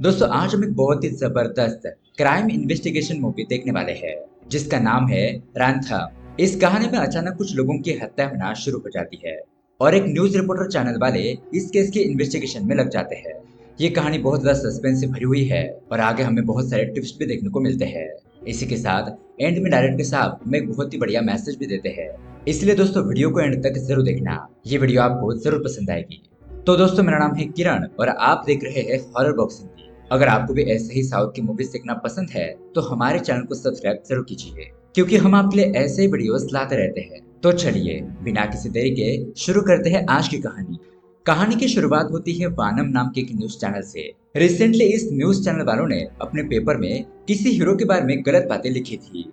दोस्तों आज हम एक बहुत ही जबरदस्त क्राइम इन्वेस्टिगेशन मूवी देखने वाले हैं जिसका नाम है रैंथम। इस कहानी में अचानक कुछ लोगों की हत्या होना शुरू हो जाती है और एक न्यूज रिपोर्टर चैनल वाले इस केस के इन्वेस्टिगेशन में लग जाते हैं। ये कहानी बहुत ज्यादा सस्पेंस से भरी हुई है और आगे हमें बहुत सारे टिप्स भी देखने को मिलते हैं। इसी के साथ एंड में डायरेक्टर साहब हमें एक बहुत ही बढ़िया मैसेज भी देते हैं। इसलिए दोस्तों वीडियो को एंड तक जरूर देखना, ये वीडियो आपको जरूर पसंद आएगी। तो दोस्तों मेरा नाम है किरण और आप देख रहे हैं हॉरर बॉक्स हिंदी। अगर आपको भी ऐसे ही साउथ की मूवीज देखना पसंद है तो हमारे चैनल को सब्सक्राइब जरूर कीजिए क्योंकि हम आपके लिए ऐसे ही वीडियोस लाते रहते हैं। तो चलिए बिना किसी देरी के शुरू करते हैं आज की कहानी। कहानी की शुरुआत होती है वानम नाम के एक न्यूज चैनल से। रिसेंटली इस न्यूज चैनल वालों ने अपने पेपर में किसी हीरो के बारे में गलत बातें लिखी थी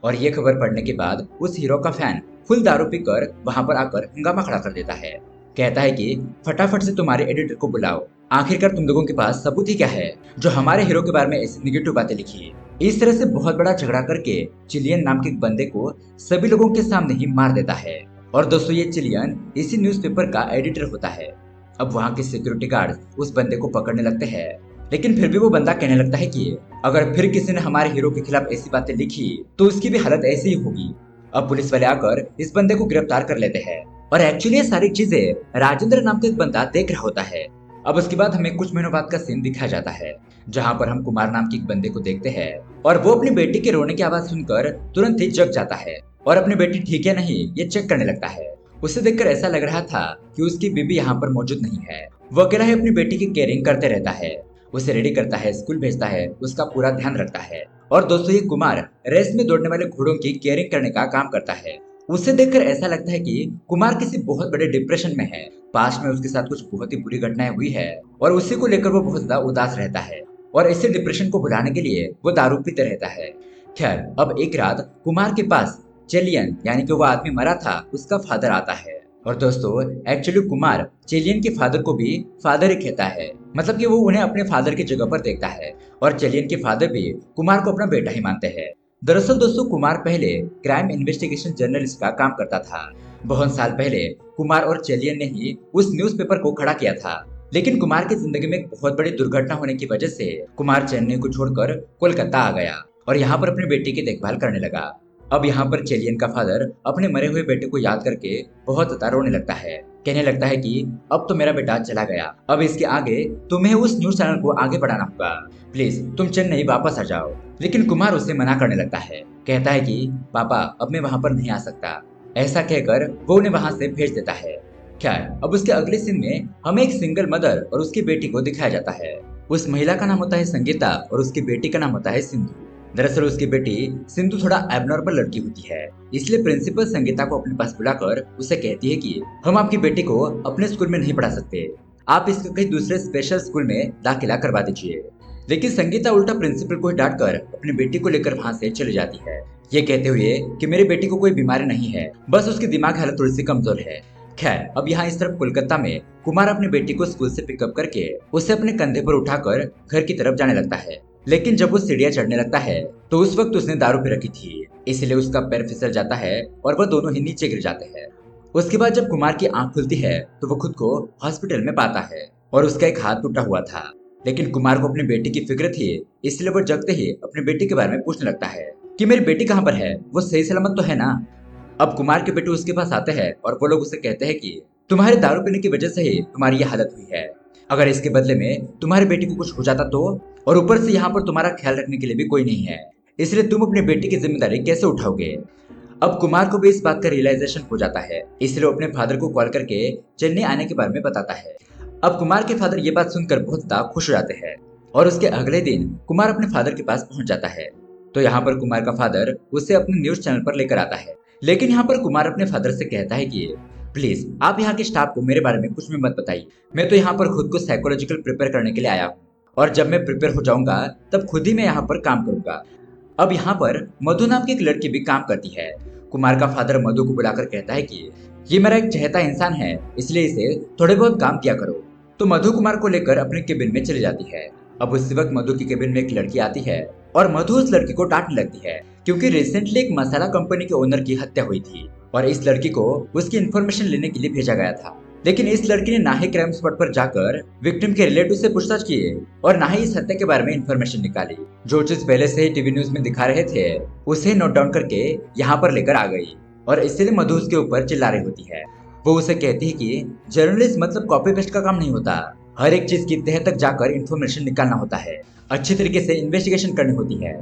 और ये खबर पढ़ने के बाद उस हीरो का फैन फुल दारू पीकर वहां पर आकर हंगामा खड़ा कर देता है। कहता है कि फटाफट से तुम्हारे एडिटर को बुलाओ, आखिरकार तुम लोगों के पास सबूत ही क्या है जो हमारे हीरो के बारे में ऐसी निगेटिव बातें लिखी है। इस तरह से बहुत बड़ा झगड़ा करके चिलियन नाम के एक बंदे को सभी लोगों के सामने ही मार देता है। और दोस्तों ये चिलियन इसी न्यूज़पेपर का एडिटर होता है। अब वहाँ के सिक्योरिटी गार्ड उस बंदे को पकड़ने लगते हैं, लेकिन फिर भी वो बंदा कहने लगता है कि अगर फिर किसी ने हमारे हीरो के खिलाफ ऐसी बातें लिखी तो उसकी भी हालत ऐसी ही होगी। अब पुलिस वाले आकर इस बंदे को गिरफ्तार कर लेते हैं और एक्चुअली ये सारी चीजें राजेंद्र नाम का एक बंदा देख रहा होता है। अब उसके बाद हमें कुछ महीनों बाद का सीन दिखाया जाता है जहाँ पर हम कुमार नाम के एक बंदे को देखते हैं और वो अपनी बेटी के रोने की आवाज सुनकर तुरंत ही जग जाता है और अपनी बेटी ठीक है नहीं ये चेक करने लगता है। उसे देखकर ऐसा लग रहा था कि उसकी बीबी यहाँ पर मौजूद नहीं है। वो अकेला ही अपनी बेटी की केयरिंग करते रहता है, उसे रेडी करता है, स्कूल भेजता है, उसका पूरा ध्यान रखता है। और दोस्तों ये कुमार रेस में दौड़ने वाले घोड़ों की केयरिंग करने का काम करता है। उसे देखकर ऐसा लगता है कि कुमार किसी बहुत बड़े डिप्रेशन में है। पास्ट में उसके साथ कुछ बहुत ही बुरी घटनाएं हुई है और उसी को लेकर वो बहुत ज्यादा उदास रहता है और इसी डिप्रेशन को भुलाने के लिए वो दारू पीते रहता है। खैर अब एक रात कुमार के पास चेलियन यानी कि वो आदमी मरा था उसका फादर आता है। और दोस्तों एक्चुअली कुमार चेलियन के फादर को भी फादर ही कहता है, मतलब कि वो उन्हें अपने फादर की जगह पर देखता है और चेलियन के फादर भी कुमार को अपना बेटा ही मानते हैं। दरअसल दोस्तों कुमार पहले क्राइम इन्वेस्टिगेशन जर्नलिस्ट का काम करता था। बहुत साल पहले कुमार और चेलियन ने ही उस न्यूज़पेपर को खड़ा किया था, लेकिन कुमार की जिंदगी में एक बहुत बड़ी दुर्घटना होने की वजह से कुमार चेन्नई को छोड़कर कोलकाता आ गया और यहाँ पर अपनी बेटी की देखभाल करने लगा। अब यहाँ पर चेलियन का फादर अपने मरे हुए बेटे को याद करके बहुत ज्यादा रोने लगता है, कहने लगता है कि अब तो मेरा बेटा चला गया, अब इसके आगे तुम्हें उस न्यूज चैनल को आगे बढ़ाना होगा, प्लीज तुम चेन्नई वापस आ जाओ। लेकिन कुमार उसे मना करने लगता है, कहता है कि पापा अब मैं वहां पर नहीं आ सकता। ऐसा कहकर वो उन्हें वहां से भेज देता है। खैर अब उसके अगले सीन में हमें एक सिंगल मदर और उसकी बेटी को दिखाया जाता है। उस महिला का नाम होता है संगीता और उसकी बेटी का नाम होता है सिंधु। दरअसल उसकी बेटी सिंधु थोड़ा एबनॉर्मल लड़की होती है, इसलिए प्रिंसिपल संगीता को अपने पास बुलाकर उसे कहती है कि हम आपकी बेटी को अपने स्कूल में नहीं पढ़ा सकते, आप इसको कहीं दूसरे स्पेशल स्कूल में दाखिला करवा दीजिए। लेकिन संगीता उल्टा प्रिंसिपल को डांट कर अपनी बेटी को लेकर वहां से चली जाती है, ये कहते हुए कि मेरी बेटी को कोई बीमारी नहीं है, बस उसकी दिमाग हालत थोड़ी सी कमजोर है। खैर अब यहाँ इस तरफ कोलकाता में कुमार अपनी बेटी को स्कूल से पिकअप करके उसे अपने कंधे पर उठाकर घर की तरफ जाने लगता है। लेकिन जब वो सीढ़ियां चढ़ने लगता है तो उस वक्त उसने दारू पी रखी थी, इसलिए उसका पैर फिसल जाता है और वह दोनों ही नीचे गिर जाते हैं। उसके बाद जब कुमार की आंख खुलती है तो वो खुद को हॉस्पिटल में पाता है और उसका एक हाथ टूटा हुआ था। लेकिन कुमार को अपनी बेटी की फिक्र थी, इसलिए वो जगते ही अपनी बेटी के बारे में पूछने लगता है कि मेरी बेटी कहाँ पर है, वो सही सलामत तो है ना। अब कुमार के बेटे उसके पास आते हैं और वो लोग उसे कहते हैं कि तुम्हारे दारू पीने की वजह से ही तुम्हारी ये हालत हुई है, अगर इसके बदले में तुम्हारी बेटी को कुछ हो जाता तो, और ऊपर से यहाँ पर तुम्हारा ख्याल रखने के लिए भी कोई नहीं है, इसलिए तुम अपनी बेटी की जिम्मेदारी कैसे उठाओगे। अब कुमार को भी इस बात का रियलाइजेशन हो जाता है, इसलिए वो अपने फादर को कॉल करके चेन्नई आने के बारे में बताता है। अब कुमार के फादर ये बात सुनकर बहुत ज्यादा खुश हो जाते हैं और उसके अगले दिन कुमार अपने फादर के पास पहुंच जाता है। तो यहाँ पर कुमार का फादर उसे अपने न्यूज चैनल पर लेकर आता है, लेकिन यहाँ पर कुमार अपने फादर से कहता है कि प्लीज आप यहाँ के स्टाफ को मेरे बारे में कुछ भी मत बताइए, मैं तो यहाँ पर खुद को साइकोलॉजिकल प्रिपेयर करने के लिए आया हूँ और जब मैं प्रिपेयर हो जाऊंगा तब खुद ही मैं यहाँ पर काम करूंगा। अब यहाँ पर मधु नाम की एक लड़की भी काम करती है। कुमार का फादर मधु को बुलाकर कहता है कि ये मेरा एक चहेता इंसान है, इसलिए इसे थोड़े बहुत काम किया करो। तो मधु कुमार को लेकर अपने केबिन में चली जाती है। अब उसी वक्त मधु की केबिन में एक लड़की आती है और मधु उस लड़की को डांटने लगती है क्योंकि रिसेंटली एक मसाला कंपनी के ओनर की हत्या हुई थी और इस लड़की को उसकी इन्फॉर्मेशन लेने के लिए भेजा गया था। लेकिन इस लड़की ने ना ही क्राइम स्पॉट पर जाकर विक्टिम के रिलेटिव से पूछताछ किए और ना ही इस हत्या के बारे में इंफॉर्मेशन निकाली। जो चीज पहले से ही टीवी न्यूज में दिखा रहे थे उसे नोट डाउन करके यहाँ पर लेकर आ गई और इसलिए मधु उसके ऊपर चिल्ला रही होती है। वो उसे कहती है कि जर्नलिस्ट मतलब कॉपी पेस्ट का काम नहीं होता, हर एक चीज की तह तक जाकर इंफॉर्मेशन निकालना होता है, अच्छी तरीके से इन्वेस्टिगेशन करनी होती है।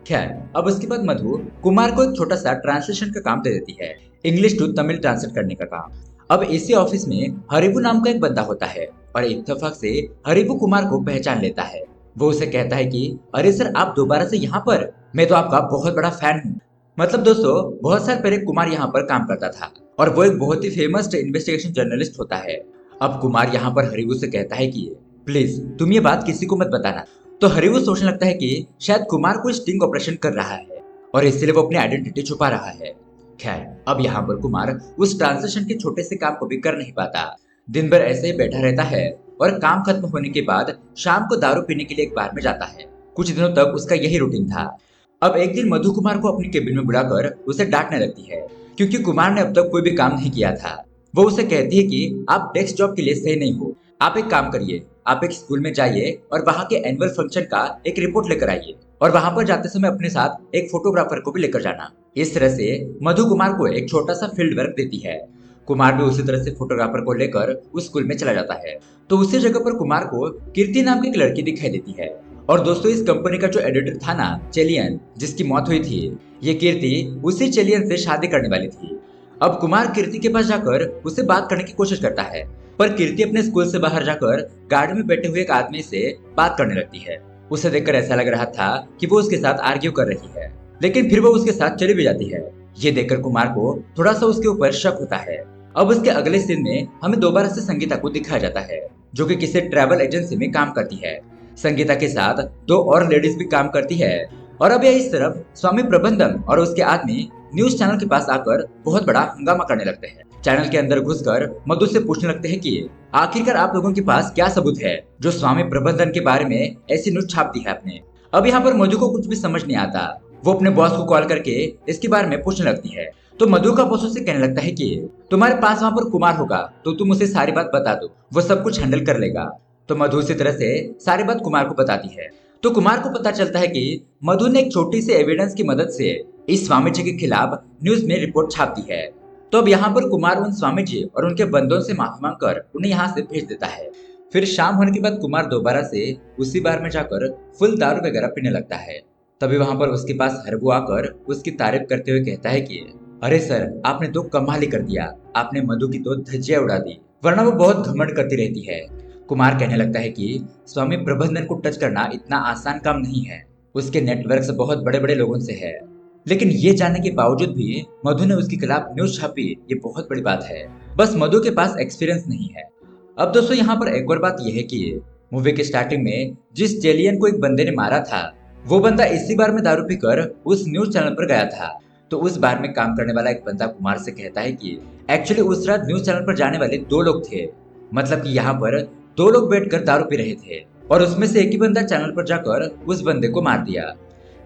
खैर, अब उसके बाद मधु कुमार को एक छोटा सा ट्रांसलेशन का काम दे देती है, इंग्लिश टू तमिल ट्रांसलेट करने का काम। अब इसी ऑफिस में हरिबू नाम का एक बंदा होता है और इत्तेफाक से हरिबू कुमार को पहचान लेता है। वो उसे कहता है कि अरे सर, आप दोबारा से यहाँ पर, मैं तो आपका बहुत बड़ा फैन हूँ। मतलब दोस्तों, बहुत साल पहले कुमार यहाँ पर काम करता था और वो एक बहुत ही फेमस इन्वेस्टिगेशन जर्नलिस्ट होता है। अब कुमार यहाँ पर हरिबू से कहता है कि प्लीज तुम ये बात किसी को मत बताना। तो हरिबू सोचने लगता है कि शायद कुमार कोई स्टिंग ऑपरेशन कर रहा है और इसलिए वो अपनी आइडेंटिटी छुपा रहा है। खैर, अब यहाँ पर कुमार उस ट्रांसलेशन के छोटे से काम को भी कर नहीं पाता, दिन भर ऐसे ही बैठा रहता है और काम खत्म होने के बाद शाम को दारू पीने के लिए एक बार में जाता है। कुछ दिनों तक उसका यही रूटीन था। अब एक दिन मधु कुमार को अपनी केबिन में बुलाकर उसे डांटने लगती है क्योंकि कुमार ने अब तक कोई भी काम नहीं किया था। वो उसे कहती है कि आप डेस्क जॉब के लिए सही नहीं हो, आप एक काम करिए, आप एक स्कूल में जाइए और वहाँ के एनुअल फंक्शन का एक रिपोर्ट लेकर आइए और वहाँ पर जाते समय अपने साथ एक फोटोग्राफर को भी लेकर जाना। इस तरह से मधु कुमार को एक छोटा सा फील्ड वर्क देती है। कुमार भी उसी तरह से फोटोग्राफर को लेकर उस स्कूल में चला जाता है। तो उसी जगह पर कुमार को कीर्ति नाम की एक लड़की दिखाई देती है। और दोस्तों, इस कंपनी का जो एडिटर था ना, चेलियन, जिसकी मौत हुई थी, ये कीर्ति उसी चेलियन से शादी करने वाली थी। अब कुमार कीर्ति के पास जाकर उससे बात करने की कोशिश करता है, पर कीर्ति अपने स्कूल से बाहर जाकर गाड़ी में बैठे हुए एक आदमी से बात करने लगती है। उसे देखकर ऐसा लग रहा था कि वो उसके साथ आर्ग्यू कर रही है, लेकिन फिर वो उसके साथ चली भी जाती है। ये देखकर कुमार को थोड़ा सा उसके ऊपर शक होता है। अब उसके अगले सीन में हमें दोबारा से संगीता को दिखाया जाता है, जो कि किसी ट्रैवल एजेंसी में काम करती है। संगीता के साथ दो और लेडीज भी काम करती है। और अब इस तरफ स्वामी प्रबंधन और उसके आदमी न्यूज चैनल के पास आकर बहुत बड़ा हंगामा करने लगते हैं। चैनल के अंदर घुसकर मधु से पूछने लगते हैं कि आखिरकार आप लोगों के पास क्या सबूत है जो स्वामी प्रबंधन के बारे में ऐसी न्यूज छाप दी है आपने। अब यहाँ पर मधु को कुछ भी समझ नहीं आता। वो अपने बॉस को कॉल करके इसके बारे में पूछने लगती है। तो मधु का बॉस उससे कहने लगता है कि तुम्हारे पास वहाँ पर कुमार होगा तो तुम उसे सारी बात बता दो, वो सब कुछ हैंडल कर लेगा। तो मधु उसी तरह से सारी बात कुमार को बताती है। तो कुमार को पता चलता है कि मधु ने एक छोटी सी एविडेंस की मदद से इस स्वामी जी के खिलाफ न्यूज में रिपोर्ट छाप दी है। तो अब यहाँ पर कुमार उन स्वामी जी और उनके बंदों से माफी मांगकर उन्हें यहाँ से भेज देता है। फिर शाम होने के बाद कुमार दोबारा से उसी बार में जाकर फुल दारू वगैरह पीने लगता है। तभी वहां पर उसके पास हरबू आकर उसकी तारीफ करते हुए कहता है कि अरे सर, आपने तो कमाल ही कर दिया, आपने मधु की तो धज्जियां उड़ा दी, वरना वो बहुत घमंड करती रहती है। कुमार कहने लगता है कि स्वामी प्रबंधन को टच करना इतना आसान काम नहीं है, उसके नेटवर्क बहुत बड़े बड़े लोगों से है। लेकिन ये जानने के बावजूद भी मधु ने उसके खिलाफ न्यूज छापी, ये बहुत बड़ी बात है। बस मधु के पास एक्सपीरियंस नहीं है। अब दोस्तों, यहाँ पर एक और बात यह है कि मूवी के स्टार्टिंग में जिस चेलियन को एक बंदे ने मारा था, वो बंदा इसी बार में दारू पीकर उस न्यूज चैनल पर गया था। तो उस बार में काम करने वाला एक बंदा कुमार से कहता है कि एक्चुअली उस रात न्यूज चैनल पर जाने वाले दो लोग थे, मतलब कि यहाँ पर दो लोग बैठकर दारू पी रहे थे और उसमें से एक ही बंदा चैनल पर जाकर उस बंदे को मार दिया।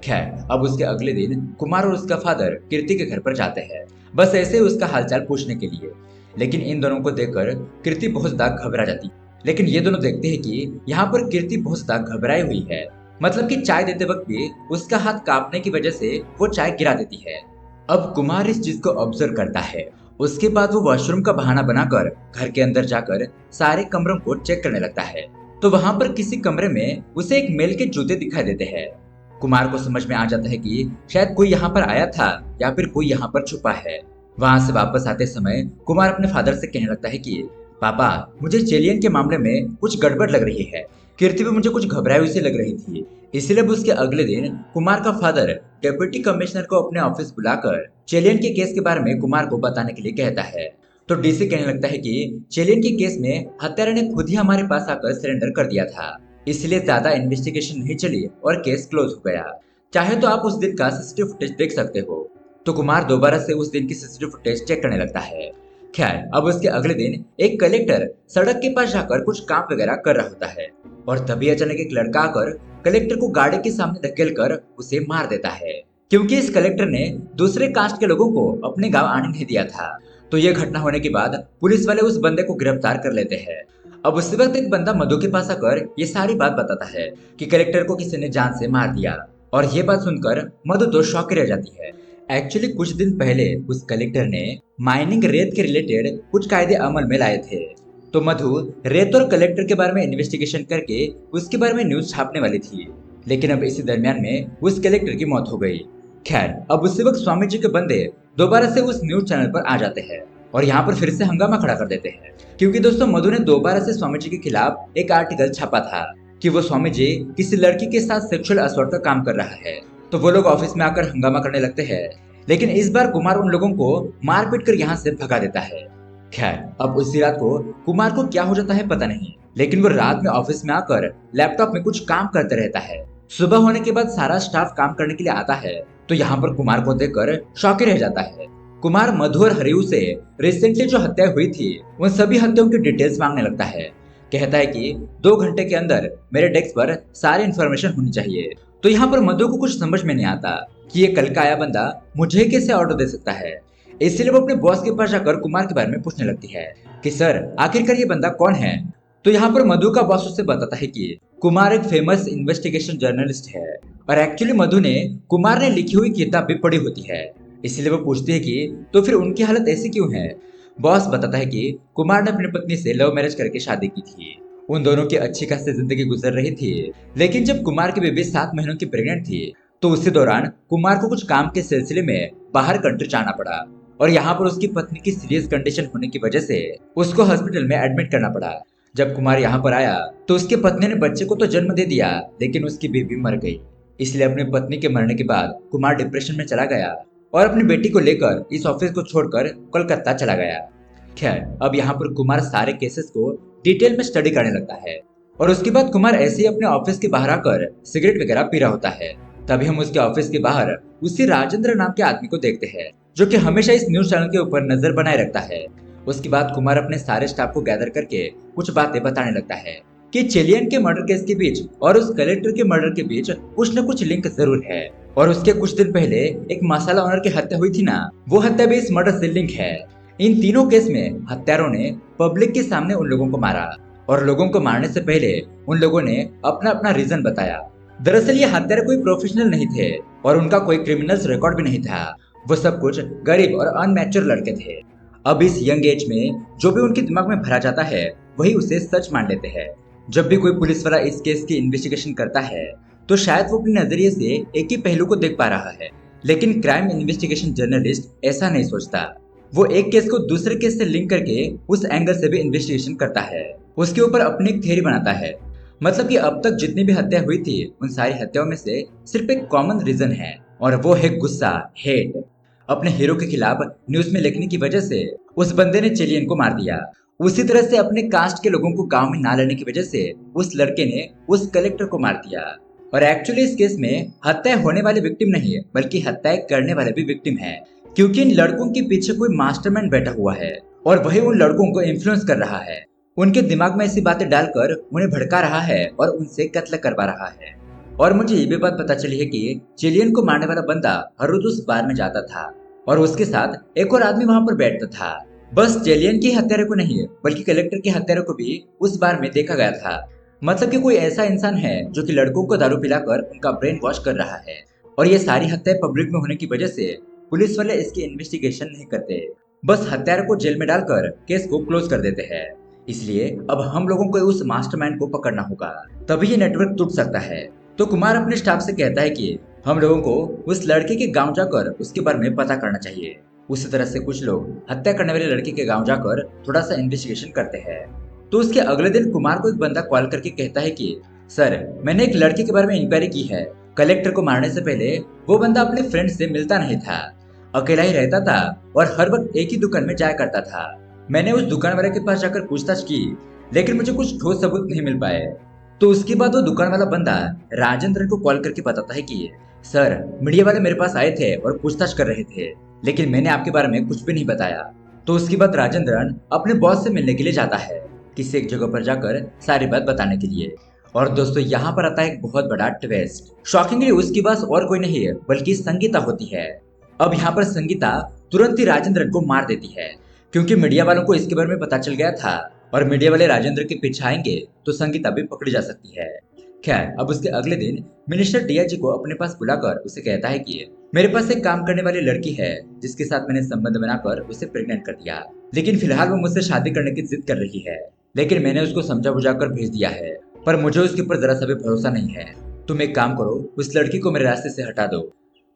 खैर, अब उसके अगले दिन कुमार और उसका फादर कीर्ति के घर पर जाते हैं, बस ऐसे उसका हालचाल पूछने के लिए। लेकिन इन दोनों को देखकर कीर्ति बहुत ज्यादा घबरा जाती। लेकिन ये दोनों देखते हैं कि यहाँ पर कीर्ति बहुत ज्यादा घबराई हुई है, मतलब कि चाय देते वक्त भी उसका हाथ कांपने की वजह से वो चाय गिरा देती है। अब कुमार इस चीज को ऑब्जर्व करता है। उसके बाद वो वॉशरूम का बहाना बनाकर घर के अंदर जाकर सारे कमरों को चेक करने लगता है। तो वहां पर किसी कमरे में उसे एक मेल के जूते दिखाई देते हैं। कुमार को समझ में आ जाता है कि शायद कोई यहाँ पर आया था या फिर कोई यहाँ पर छुपा है। वहां से वापस आते समय कुमार अपने फादर से कहने लगता है कि पापा, मुझे चेलियन के मामले में कुछ गड़बड़ लग रही है, कीर्ति भी मुझे कुछ घबराई हुई सी लग रही थी। इसलिए उसके अगले दिन कुमार का फादर डेप्यूटी कमिश्नर को अपने ऑफिस बुलाकर चेलियन के केस के बारे में कुमार को बताने के लिए कहता है। तो डीसी कहने लगता है कि चेलियन के केस में हत्यारा ने खुद ही हमारे पास आकर सरेंडर कर दिया था, इसलिए ज्यादा इन्वेस्टिगेशन नहीं चली और केस क्लोज हो गया। चाहे तो आप उस दिन का सीसीटीवी फुटेज देख सकते हो। तो कुमार दोबारा से उस दिन की सीसीटीवी फुटेज चेक करने लगता है। खैर, अब उसके अगले दिन एक कलेक्टर सड़क के पास जाकर कुछ काम वगैरह कर रहा होता है और तभी अचानक एक लड़का आकर कलेक्टर को गाड़ी के सामने धकेलकर उसे मार देता है, क्योंकि इस कलेक्टर ने दूसरे कास्ट के लोगों को अपने गांव आने नहीं दिया था। तो ये घटना होने के बाद पुलिस वाले उस बंदे को गिरफ्तार कर लेते हैं। अब उसी वक्त एक बंदा मधु के पास आकर ये सारी बात बताता है कि कलेक्टर को किसी ने जान से मार दिया। और ये बात सुनकर मधु तो शॉक रह जाती है। एक्चुअली कुछ दिन पहले उस कलेक्टर ने माइनिंग रेत के रिलेटेड कुछ कायदे अमल में लाए थे। तो मधु रेत और कलेक्टर के बारे में इन्वेस्टिगेशन करके उसके बारे में न्यूज छापने वाली थी। लेकिन अब इसी दरमियान में उस कलेक्टर की मौत हो गई। खैर, अब उसी वक्त स्वामी जी के बंदे दोबारा से उस न्यूज चैनल पर आ जाते हैं और यहाँ पर फिर से हंगामा खड़ा कर देते हैं, क्योंकि दोस्तों मधु ने दोबारा से स्वामी जी के खिलाफ एक आर्टिकल छापा था कि वो स्वामी जी किसी लड़की के साथ सेक्सुअल असॉल्ट का काम कर रहा है। तो वो लोग ऑफिस में आकर हंगामा करने लगते हैं। लेकिन इस बार कुमार उन लोगों को मारपीट कर यहाँ से भगा देता है। खैर, अब उसी रात को कुमार को क्या हो जाता है पता नहीं, लेकिन वो रात में ऑफिस में आकर लैपटॉप में कुछ काम करते रहता है। सुबह होने के बाद सारा स्टाफ काम करने के लिए आता है, तो यहाँ पर कुमार को देखकर शॉके रह जाता है। कुमार मधु और हरिऊ से रिसेंटली जो हत्या हुई थी उन सभी हत्याओं की डिटेल्स मांगने लगता है। कहता है कि 2 घंटे के अंदर मेरे डेस्क पर सारी इन्फॉर्मेशन होनी चाहिए। तो यहाँ पर मधु को कुछ समझ में नहीं आता कि ये कल का आया बंदा मुझे कैसे ऑर्डर दे सकता है। इसलिए वो अपने बॉस के पास जाकर कुमार के बारे में पूछने लगती है कि सर आखिरकार ये बंदा कौन है। तो यहाँ पर मधु का बॉस उससे बताता है कि कुमार एक फेमस इन्वेस्टिगेशन जर्नलिस्ट है और एक्चुअली मधु ने कुमार ने लिखी हुई किताब भी पढ़ी होती है। इसलिए वो पूछती है कि तो फिर उनकी हालत ऐसी क्यों है। बॉस बताता है कि कुमार ने अपनी पत्नी से लव मैरिज करके शादी की थी। उन दोनों की अच्छी खासी जिंदगी गुजर रही थी। लेकिन जब कुमार की बेबी 7 महीनों की प्रेग्नेंट थी तो उसी दौरान कुमार को कुछ काम के सिलसिले में बाहर कंट्री जाना पड़ा और यहाँ पर उसकी पत्नी की सीरियस कंडीशन होने की वजह से उसको हॉस्पिटल में एडमिट करना पड़ा। जब कुमार यहाँ पर आया तो उसकी पत्नी ने बच्चे को तो जन्म दे दिया, लेकिन उसकी बेबी मर गई। इसलिए अपनी पत्नी के मरने के बाद कुमार डिप्रेशन में चला गया और अपनी बेटी को लेकर इस ऑफिस को छोड़कर कोलकाता चला गया। खैर, अब यहाँ पर कुमार सारे केसेस को डिटेल में स्टडी करने लगता है और उसके बाद कुमार ऐसे ही अपने ऑफिस के बाहर आकर सिगरेट वगैरह पी रहा होता है। तभी हम उसके ऑफिस के बाहर उसी राजेंद्र नाम के आदमी को देखते हैं, जो कि हमेशा इस न्यूज चैनल के ऊपर नजर बनाए रखता है। उसके बाद कुमार अपने सारे स्टाफ को गैदर करके कुछ बातें बताने लगता है कि चिलियन के मर्डर केस के बीच और उस कलेक्टर के मर्डर के बीच कुछ न कुछ लिंक जरूर है। और उसके कुछ दिन पहले एक मसाला ओनर की हत्या हुई थी ना, वो हत्या भी इस मर्डर से लिंक है। इन तीनों केस में हत्यारों ने पब्लिक के सामने उन लोगों को मारा और लोगों को मारने से पहले उन लोगों ने अपना अपना रीजन बताया। दरअसल ये हत्यारे कोई प्रोफेशनल नहीं थे और उनका कोई क्रिमिनल्स रिकॉर्ड भी नहीं था। वो सब कुछ गरीब और अनमैच्योर लड़के थे। अब इस यंग एज में जो भी उनके दिमाग में भरा जाता है वही उसे सच मान लेते हैं। जब भी कोई पुलिस वाला इस केस की इन्वेस्टिगेशन करता है तो शायद वो अपने नजरिए से एक ही पहलू को देख पा रहा है, लेकिन क्राइम इन्वेस्टिगेशन जर्नलिस्ट ऐसा नहीं सोचता। वो एक केस को दूसरे केस से लिंक करके उस एंगल से भी इन्वेस्टिगेशन करता है, उसके ऊपर अपनी एक थ्योरी बनाता है। मतलब कि अब तक जितनी भी हत्या हुई थी उन सारी हत्याओं में से सिर्फ एक कॉमन रीजन है और वो है गुस्सा, हेट। अपने हीरो के खिलाफ न्यूज में लिखने की वजह से उस बंदे ने चिलियन को मार दिया। उसी तरह से अपने कास्ट के लोगों को गांव में ना लेने की वजह से उस लड़के ने उस कलेक्टर को मार दिया। और एक्चुअली इस केस में हत्या होने वाले विक्टिम नहीं है, बल्कि हत्या करने वाले भी विक्टिम है, क्योंकि इन लड़कों के पीछे कोई मास्टरमाइंड बैठा हुआ है और वही उन लड़कों को इन्फ्लुएंस कर रहा है। उनके दिमाग में ऐसी बातें डालकर उन्हें भड़का रहा है और उनसे कत्ल करवा रहा है। और मुझे ये भी बात पता चली है कि चिलियन को मारने वाला बंदा हर रोज उस बार में जाता था और उसके साथ एक और आदमी वहां पर बैठता था। बस चिलियन की हत्यारे को नहीं बल्कि कलेक्टर के हत्यारे को भी उस बार में देखा गया था। मतलब कि कोई ऐसा इंसान है जो कि लड़कों को दारू पिलाकर उनका ब्रेन वॉश कर रहा है। और ये सारी हत्याएं पब्लिक में होने की वजह से पुलिस वाले इसकी इन्वेस्टिगेशन नहीं करते, बस हत्यारे को जेल में डालकर केस को क्लोज कर देते हैं। इसलिए अब हम लोगों को उस मास्टरमाइंड को पकड़ना होगा, तभी ये नेटवर्क टूट सकता है। तो कुमार अपने स्टाफ से कहता है कि हम लोगों को उस लड़के के गांव जाकर उसके बारे में पता करना चाहिए। उसी तरह से कुछ लोग हत्या करने वाले लड़के के गांव जाकर थोड़ा सा इन्वेस्टिगेशन करते हैं। तो उसके अगले दिन कुमार को एक बंदा कॉल करके कहता है कि सर, मैंने एक लड़के के बारे में इंक्वायरी की है। कलेक्टर को मारने से पहले वो बंदा अपने फ्रेंड से मिलता नहीं था, अकेला ही रहता था और हर वक्त एक ही दुकान में जाया करता था। मैंने उस दुकान वाले के पास जाकर पूछताछ की, लेकिन मुझे कुछ ठोस सबूत नहीं मिल पाए। तो उसके बाद वो दुकान वाला बंदा राजेंद्र को कॉल करके बताता है कि सर, मीडिया वाले मेरे पास आए थे और पूछताछ कर रहे थे, लेकिन मैंने आपके बारे में कुछ भी नहीं बताया। तो उसके बाद राजेंद्रन अपने बॉस से मिलने के लिए जाता है, किसी एक जगह पर जाकर सारी बात बताने के लिए। और दोस्तों, यहाँ पर आता है एक बहुत बड़ा ट्विस्ट। शॉकिंगली उसकी बॉस और कोई नहीं है बल्कि संगीता होती है। अब यहाँ पर संगीता तुरंत ही राजेंद्रन को मार देती है, क्योंकि मीडिया वालों को इसके बारे में पता चल गया था और मीडिया वाले राजेंद्र के पीछे आएंगे तो संगीता भी पकड़ी जा सकती है। खैर, अब उसके अगले दिन मिनिस्टर डीआईजी को अपने पास बुलाकर उसे कहता है कि मेरे पास एक काम करने वाली लड़की है जिसके साथ मैंने संबंध बनाकर उसे प्रेग्नेंट कर दिया, लेकिन फिलहाल वो मुझसे शादी करने की जिद कर रही है। लेकिन मैंने उसको समझा बुझाकर भेज दिया है, पर मुझे उसके ऊपर जरा सा भी भरोसा नहीं है। तुम एक काम करो, उस लड़की को मेरे रास्ते से हटा दो।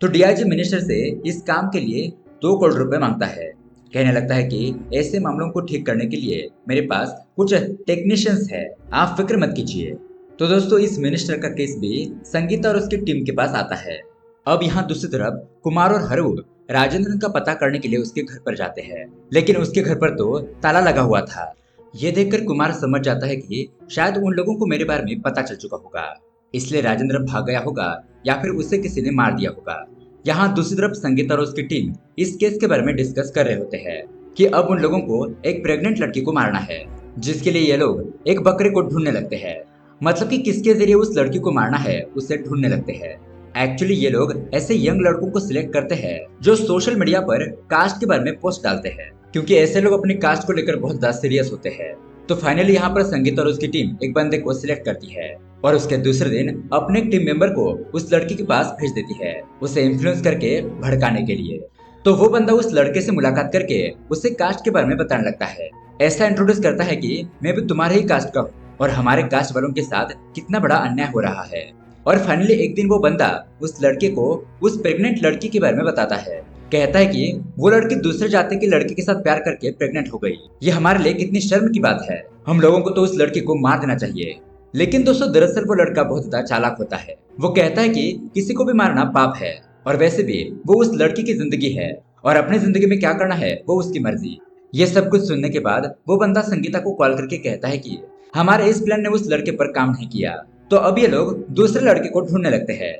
तो डीआईजी मिनिस्टर से इस काम के लिए 2 करोड़ रुपए मांगता है। कहने लगता है कि ऐसे मामलों को ठीक करने के लिए मेरे पास कुछ टेक्नीशियंस है, आप फिक्र मत कीजिए। तो दोस्तों, इस मिनिस्टर का केस भी संगीता और उसकी टीम के पास आता है। अब यहाँ दूसरी तरफ कुमार और हरू राजेंद्रन का पता करने के लिए उसके घर पर जाते हैं, लेकिन उसके घर पर तो ताला लगा हुआ था। ये देखकर कुमार समझ जाता है कि शायद उन लोगों को मेरे बारे में पता चल चुका होगा, इसलिए राजेंद्र भाग गया होगा या फिर उसे किसी ने मार दिया होगा। यहाँ दूसरी तरफ संगीता और उसकी टीम इस केस के बारे में डिस्कस कर रहे होते हैं कि अब उन लोगों को एक प्रेग्नेंट लड़की को मारना है, जिसके लिए ये लोग एक बकरे को ढूंढने लगते हैं। मतलब कि किसके जरिए उस लड़की को मारना है उसे ढूंढने लगते हैं। एक्चुअली ये लोग ऐसे यंग लड़कों को सिलेक्ट करते हैं जो सोशल मीडिया पर कास्ट के बारे में पोस्ट डालते हैं, क्योंकि ऐसे लोग अपनी कास्ट को लेकर बहुत ज्यादा सीरियस होते हैं। तो फाइनली यहाँ पर संगीता और उसकी टीम एक बंदे को सिलेक्ट करती है और उसके दूसरे दिन अपने टीम मेंबर को उस लड़की के पास भेज देती है, उसे इन्फ्लुएंस करके भड़काने के लिए। तो वो बंदा उस लड़के से मुलाकात करके उसे कास्ट के बारे में बताने लगता है। ऐसा इंट्रोड्यूस करता है कि मैं भी तुम्हारे ही कास्ट का हूँ और हमारे कास्ट वालों के साथ कितना बड़ा अन्याय हो रहा है। और फाइनली एक दिन वो बंदा उस लड़के को उस प्रेग्नेंट लड़की के बारे में बताता है। कहता है कि वो लड़की दूसरे जाति की लड़की के साथ प्यार करके प्रेग्नेंट हो गई। ये हमारे लिए कितनी शर्म की बात है, हम लोगों को तो उस लड़की को मार देना चाहिए। लेकिन दोस्तों, दरअसल वो लड़का बहुत ज्यादा चालाक होता है। वो कहता है कि किसी को भी मारना पाप है और वैसे भी वो उस लड़की की जिंदगी है और अपनी जिंदगी में क्या करना है वो उसकी मर्जी। ये सब कुछ सुनने के बाद वो बंदा संगीता को कॉल करके कहता है कि हमारे इस प्लान ने उस लड़के पर काम नहीं किया, तो अब ये लोग दूसरे लड़के को ढूंढने लगते हैं।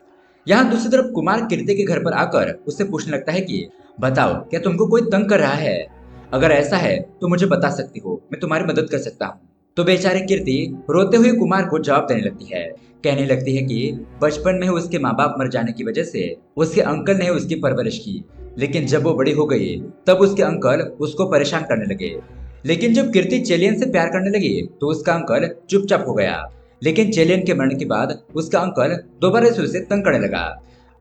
यहाँ दूसरी तरफ कुमार कीर्ति के घर पर आकर उससे पूछने लगता है कि बताओ, क्या तुमको कोई तंग कर रहा है? अगर ऐसा है तो मुझे बता सकती हो, मैं तुम्हारी मदद कर सकता हूँ। तो बेचारी कीर्ति रोते हुए कुमार को जवाब देने लगती है। कहने लगती है कि बचपन में उसके माँ बाप मर जाने की वजह से उसके अंकल ने उसकी परवरिश की, लेकिन जब वो बड़ी हो गई तब उसके अंकल उसको परेशान करने लगे। लेकिन जब कीर्ति चेलियन से प्यार करने लगी तो उसका अंकल चुपचाप हो गया। लेकिन चेलियन के मरने के बाद उसका अंकल दोबारा से उसे तंग करने लगा।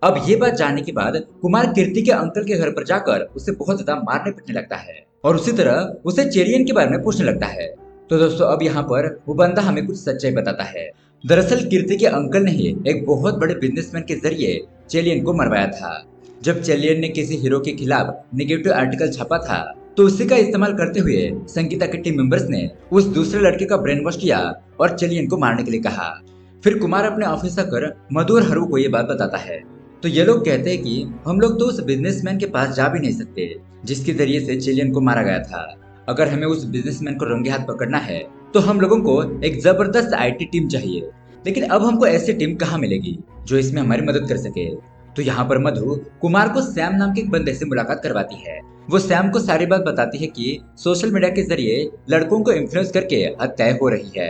अब ये बात जानने के बाद कुमार कीर्ति के अंकल के घर पर जाकर उसे बहुत ज्यादा मारने पीटने लगता है और उसी तरह उसे चेलियन के बारे में पूछने लगता है। तो दोस्तों, अब यहाँ पर वो बंदा हमें कुछ सच्चाई बताता है। दरअसल कीर्ति के अंकल ने ही एक बहुत बड़े बिजनेसमैन के जरिए चेलियन को मरवाया था। जब चेलियन ने किसी हीरो के खिलाफ नेगेटिव आर्टिकल छापा था तो उसी का इस्तेमाल करते हुए संगीता के टीम मेंबर्स ने उस दूसरे लड़के का ब्रेन वॉश किया और चेलियन को मारने के लिए कहा। फिर कुमार अपने ऑफिस आकर मधु और हरू को ये बात बताता है। तो ये लोग कहते हैं कि हम लोग तो उस बिजनेसमैन के पास जा भी नहीं सकते जिसके जरिए से चेलियन को मारा गया था। अगर हमें उस बिजनेसमैन को रंगे हाथ पकड़ना है तो हम लोगों को एक जबरदस्त आईटी टीम चाहिए, लेकिन अब हमको ऐसी टीम कहाँ मिलेगी जो इसमें हमारी मदद कर सके। तो यहाँ पर मधु कुमार को सैम नाम के एक बंदे से मुलाकात करवाती है। वो सैम को सारी बात बताती है कि सोशल मीडिया के जरिए लड़कों को इन्फ्लुएंस करके हत्याएं हो रही है।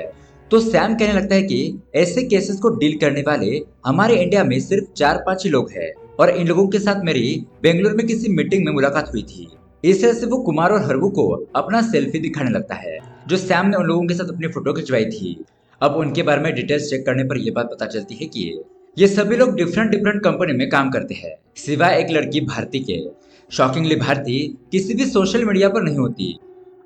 तो सैम कहने लगता है कि ऐसे केसेस को डील करने वाले हमारे इंडिया में सिर्फ 4-5 ही लोग हैं और इन लोगों के साथ मेरी बेंगलुरु में किसी मीटिंग में मुलाकात हुई थी। इस तरह से वो कुमार और हरवू को अपना सेल्फी दिखाने लगता है जो सैम ने उन लोगों के साथ अपनी फोटो खिंचवाई थी। अब उनके बारे में डिटेल्स चेक करने पर यह बात पता चलती है कि ये सभी लोग डिफरेंट डिफरेंट कंपनी में काम करते हैं, सिवाय एक लड़की भारती के। शॉकिंगली भारती किसी भी सोशल मीडिया पर नहीं होती।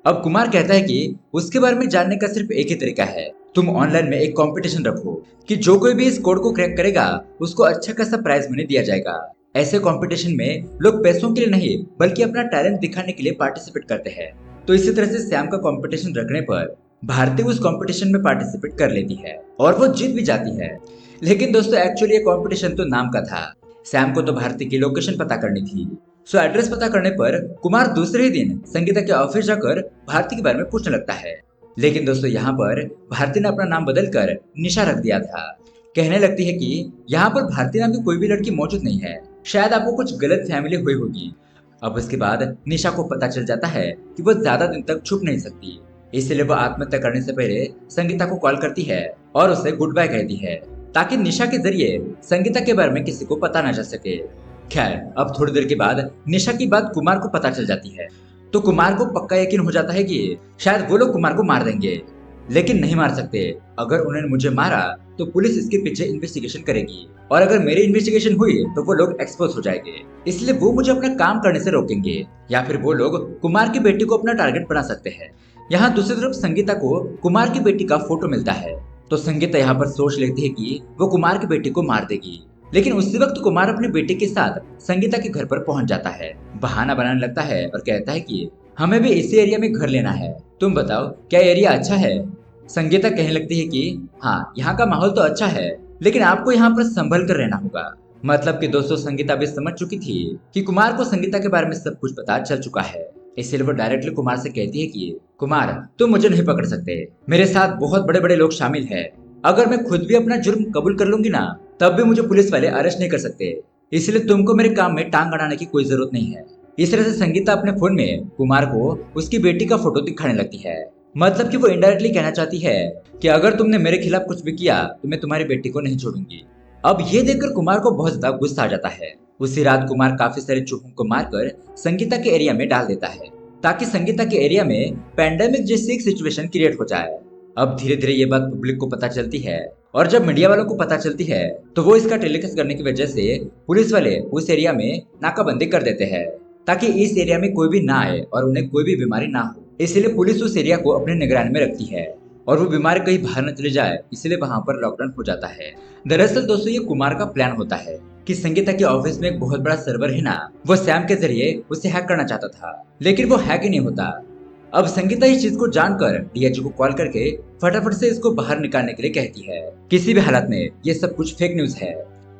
अब कुमार कहता है कि उसके बारे में जानने का सिर्फ एक ही तरीका है, तुम ऑनलाइन में एक कंपटीशन रखो कि जो कोई भी इस कोड को क्रैक करेगा उसको अच्छा खासा प्राइज मनी दिया जाएगा। ऐसे कंपटीशन में लोग पैसों के लिए नहीं बल्कि अपना टैलेंट दिखाने के लिए पार्टिसिपेट करते हैं। तो इसी तरह से सैम का कंपटीशन रखने पर भारती उस कंपटीशन में पार्टिसिपेट कर लेती है और वो जीत भी जाती है। लेकिन दोस्तों, एक्चुअली ये कंपटीशन तो नाम का था। सैम को तो भारती की लोकेशन पता करनी थी। सो एड्रेस पता करने पर कुमार दूसरे ही दिन संगीता के ऑफिस जाकर भारती के बारे में पूछने लगता है। लेकिन दोस्तों, यहाँ पर भारती ने अपना नाम बदलकर निशा रख दिया था। कहने लगती है कि यहाँ पर भारती नाम की कोई भी लड़की मौजूद नहीं है, शायद आपको कुछ गलत फैमिली हुई होगी। अब उसके बाद निशा को पता चल जाता है कि वो ज्यादा दिन तक छुप नहीं सकती, इसलिए वो आत्महत्या करने से पहले संगीता को कॉल करती है और उसे गुड बाय कहती है ताकि निशा के जरिए संगीता के बारे में किसी को पता न चल सके। खैर, अब थोड़ी देर के बाद निशा की बात कुमार को पता चल जाती है तो कुमार को पक्का यकीन हो जाता है कि शायद वो लोग कुमार को मार देंगे, लेकिन नहीं मार सकते। अगर उन्होंने मुझे मारा तो पुलिस इसके पीछे इन्वेस्टिगेशन करेगी, और अगर मेरी इन्वेस्टिगेशन हुई तो वो लोग एक्सपोज हो जाएंगे, इसलिए वो मुझे अपना काम करने से रोकेंगे, या फिर वो लोग कुमार की बेटी को अपना टारगेट बना सकते हैं। यहाँ दूसरी तरफ संगीता को कुमार की बेटी का फोटो मिलता है, तो संगीता यहाँ पर सोच लेती है कि वो कुमार की बेटी को मार देगी। लेकिन उसी वक्त कुमार अपने बेटे के साथ संगीता के घर पर पहुंच जाता है, बहाना बनाने लगता है और कहता है कि हमें भी इसी एरिया में घर लेना है, तुम बताओ क्या एरिया अच्छा है। संगीता कहने लगती है कि हाँ, यहाँ का माहौल तो अच्छा है, लेकिन आपको यहाँ पर संभल कर रहना होगा। मतलब कि दोस्तों संगीता भी समझ चुकी थी कि कुमार को संगीता के बारे में सब कुछ पता चल चुका है, इसलिए वो डायरेक्टली कुमार से कहती है कि कुमार, तुम मुझे नहीं पकड़ सकते, मेरे साथ बहुत बड़े बड़े लोग शामिल हैं। अगर मैं खुद भी अपना जुर्म कबूल कर लूंगी ना, तब भी मुझे पुलिस वाले अरेस्ट नहीं कर सकते, इसलिए तुमको मेरे काम में टांग अड़ाने की कोई जरूरत नहीं है। इस तरह से संगीता अपने फोन में कुमार को उसकी बेटी का फोटो दिखाने लगती है। मतलब कि वो इनडायरेक्टली कहना चाहती है कि अगर तुमने मेरे खिलाफ कुछ भी किया तो मैं तुम्हारी बेटी को नहीं छोड़ूंगी। अब ये देखकर कुमार को बहुत ज्यादा गुस्सा आ जाता है। उसी रात कुमार काफी सारे चूहों को मारकर संगीता के एरिया में डाल देता है, ताकि संगीता के एरिया में पैंडेमिक जैसी एक सिचुएशन क्रिएट हो जाए। अब धीरे धीरे ये बात पब्लिक को पता चलती है, और जब मीडिया वालों को पता चलती है तो वो इसका टेलीकास्ट करने की वजह से पुलिस वाले उस एरिया में नाकाबंदी कर देते हैं, ताकि इस एरिया में कोई भी ना आए और उन्हें कोई भी बीमारी ना हो। इसलिए पुलिस उस एरिया को अपने निगरानी में रखती है, और वो बीमारी कहीं बाहर न चले जाए, इसलिए वहां पर लॉकडाउन हो जाता है। दरअसल दोस्तों ये कुमार का प्लान होता है कि संगीता के ऑफिस में एक बहुत बड़ा सर्वर है ना, वो सैम के जरिए उसे हैक करना चाहता था, लेकिन वो हैक ही नहीं होता। अब संगीता इस चीज को जानकर डीआईजी को कॉल करके फटाफट से इसको बाहर निकालने के लिए कहती है। किसी भी हालत में ये सब कुछ फेक न्यूज है।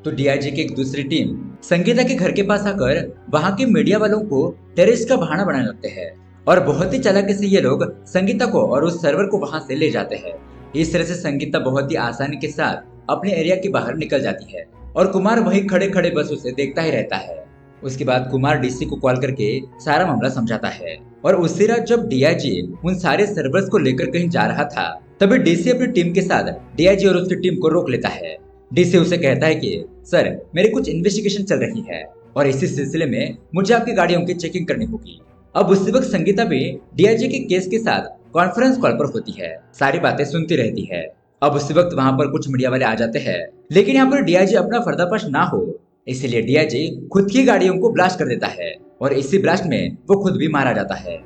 तो डीआईजी की एक दूसरी टीम संगीता के घर के पास आकर वहां के मीडिया वालों को टेररिस्ट का बहाना बनाने लगते हैं, और बहुत ही चालाकी से ये लोग संगीता को और उस सर्वर को वहां से ले जाते हैं। इस तरह से संगीता बहुत ही आसानी के साथ अपने एरिया के बाहर निकल जाती है, और कुमार वहीं खड़े खड़े बस उसे देखता ही रहता है। उसके बाद कुमार डीसी को कॉल करके सारा मामला समझाता है, और उसी रात जब डीआईजी उन सारे सर्वर्स को लेकर कहीं जा रहा था, तभी डीसी अपनी टीम के साथ डीआईजी और उसकी टीम को रोक लेता है। डीसी उसे कहता है कि सर, मेरी कुछ इन्वेस्टिगेशन चल रही है, और इसी सिलसिले में मुझे आपकी गाड़ियों की चेकिंग करनी होगी। अब उसी वक्त संगीता भी डीआईजी के केस के साथ कॉन्फ्रेंस कॉल पर होती है, सारी बातें सुनती रहती है। अब उसी वक्त वहां पर कुछ मीडिया वाले आ जाते हैं, लेकिन यहाँ पर डीआईजी अपना पर्दाफाश ना हो इसलिए डीआईजी खुद की गाड़ियों को ब्लास्ट कर देता है, और इसी ब्लास्ट में वो खुद भी मारा जाता है।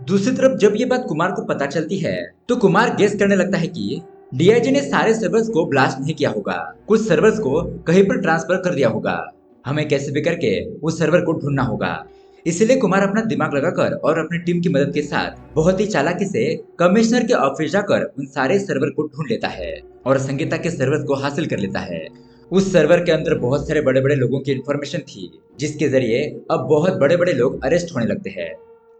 दूसरी तरफ जब ये बात कुमार को पता चलती है तो कुमार गेस करने लगता है कि डीआईजी ने सारे सर्वर्स को ब्लास्ट नहीं किया होगा, कुछ सर्वर्स को कहीं पर ट्रांसफर कर दिया होगा। हमें कैसे भी करके उस सर्वर को ढूंढना होगा। इसलिए कुमार अपना दिमाग लगाकर और अपनी टीम की मदद के साथ बहुत ही चालाकी से कमिश्नर के ऑफिस जाकर उन सारे सर्वर को ढूंढ लेता है और संगीता के सर्वर को हासिल कर लेता है। उस सर्वर के अंदर बहुत सारे बड़े बड़े लोगों की इन्फॉर्मेशन थी, जिसके जरिए अब बहुत बड़े बड़े लोग अरेस्ट होने लगते हैं।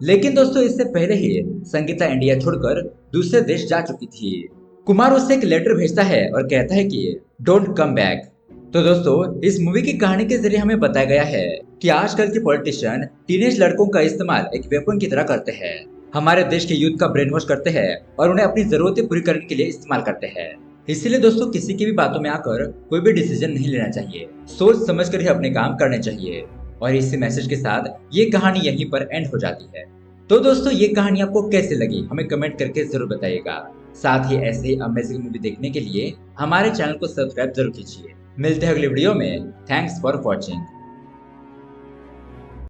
लेकिन दोस्तों इससे पहले ही संगीता इंडिया छोड़कर दूसरे देश जा चुकी थी। कुमार उससे एक लेटर भेजता है और कहता है कि डोंट कम बैक। तो दोस्तों इस मूवी की कहानी के जरिए हमें बताया गया है कि आजकल के पॉलिटिशियन टीनेज लड़कों का इस्तेमाल एक वेपन की तरह करते हैं, हमारे देश के यूथ का ब्रेन वॉश करते हैं और उन्हें अपनी जरूरतें पूरी करने के लिए इस्तेमाल करते हैं। इसलिए दोस्तों किसी की भी बातों में आकर कोई भी डिसीजन नहीं लेना चाहिए, सोच समझ कर ही अपने काम करने चाहिए। और इसी मैसेज के साथ ये कहानी यहीं पर एंड हो जाती है। तो दोस्तों ये कहानी आपको कैसे लगी हमें कमेंट करके जरूर बताइएगा। साथ ही ऐसे ही अमेजिंग मूवी देखने के लिए हमारे चैनल को सब्सक्राइब जरूर कीजिए। मिलते हैं अगली वीडियो में। Thanks for watching.